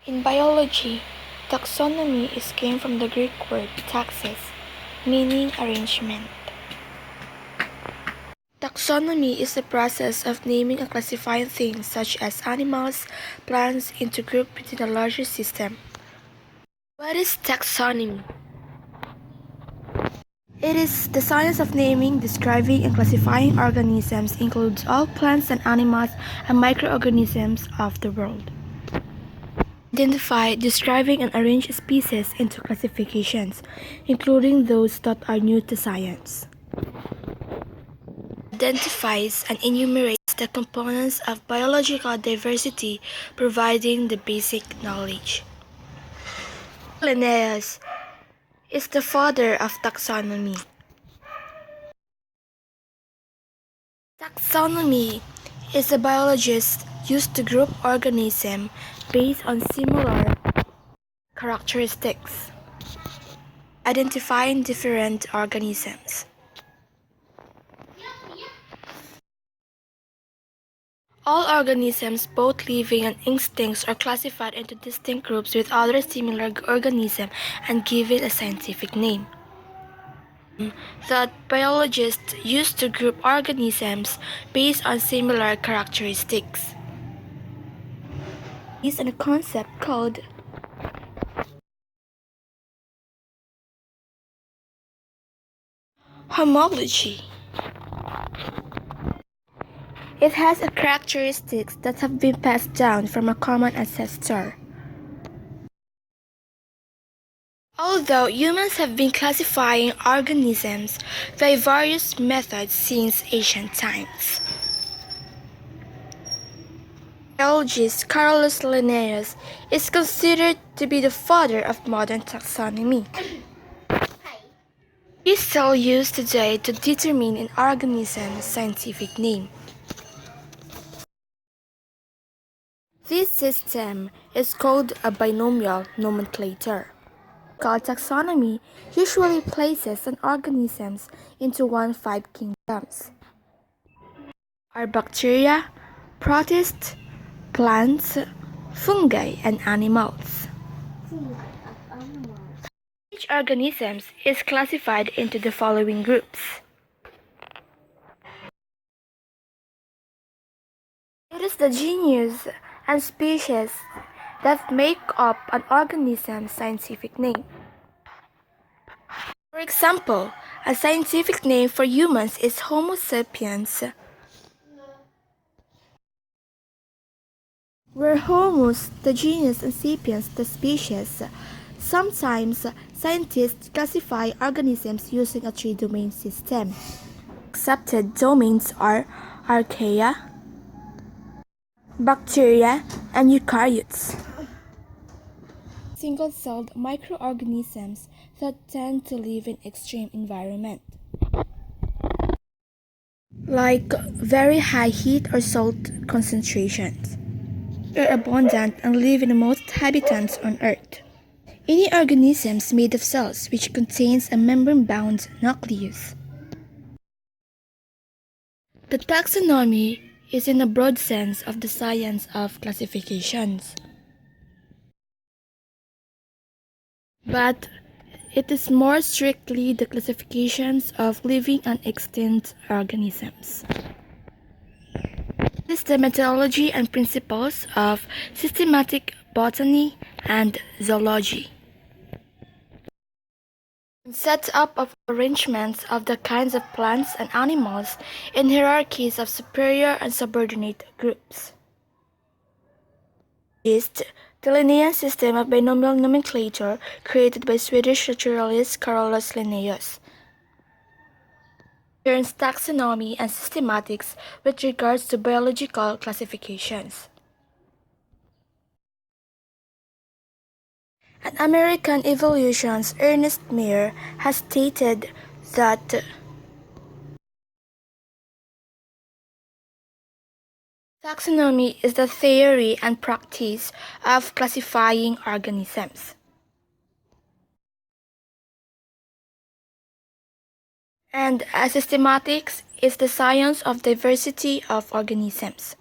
In biology, taxonomy came from the Greek word taxis, meaning arrangement. Taxonomy is the process of naming and classifying things such as animals, plants into groups within a larger system. What is taxonomy? It is the science of naming, describing, and classifying organisms, includes all plants and animals and microorganisms of the world. Identify, describing, and arrange species into classifications, including those that are new to science. Identifies and enumerates the components of biological diversity, providing the basic knowledge. Linnaeus is the father of taxonomy. Taxonomy is a biologist used to group organisms based on similar characteristics, identifying different organisms. All organisms, both living and extinct, are classified into distinct groups with other similar organisms and given a scientific name. That biologists use to group organisms based on similar characteristics. Based on a concept called homology. It has characteristics that have been passed down from a common ancestor. Although humans have been classifying organisms by various methods since ancient times, biologist Carolus Linnaeus is considered to be the father of modern taxonomy. He is still used today to determine an organism's scientific name. This system is called a binomial nomenclature. Taxonomy usually places an organisms into one of 5 kingdoms: are bacteria, protists, plants, fungi, and animals. Each organism is classified into the following groups. It is the genus and species that make up an organism's scientific name. For example, a scientific name for humans is Homo sapiens, where Homus, the genus, and sapiens, the species. Sometimes, scientists classify organisms using a 3-domain system. Accepted domains are archaea, bacteria, and eukaryotes. Single-celled microorganisms that tend to live in extreme environment, like very high heat or salt concentrations. They are abundant and live in most habitats on Earth. Any organisms made of cells which contains a membrane-bound nucleus. The taxonomy is in a broad sense of the science of classifications. But it is more strictly the classifications of living and extinct organisms. It is the methodology and principles of systematic botany and zoology. Set up of arrangements of the kinds of plants and animals in hierarchies of superior and subordinate groups. The Linnaean system of binomial nomenclature created by Swedish naturalist Carolus Linnaeus concerns taxonomy and systematics with regards to biological classifications. An American evolutionist, Ernest Mayr, has stated that taxonomy is the theory and practice of classifying organisms. And systematics is the science of diversity of organisms.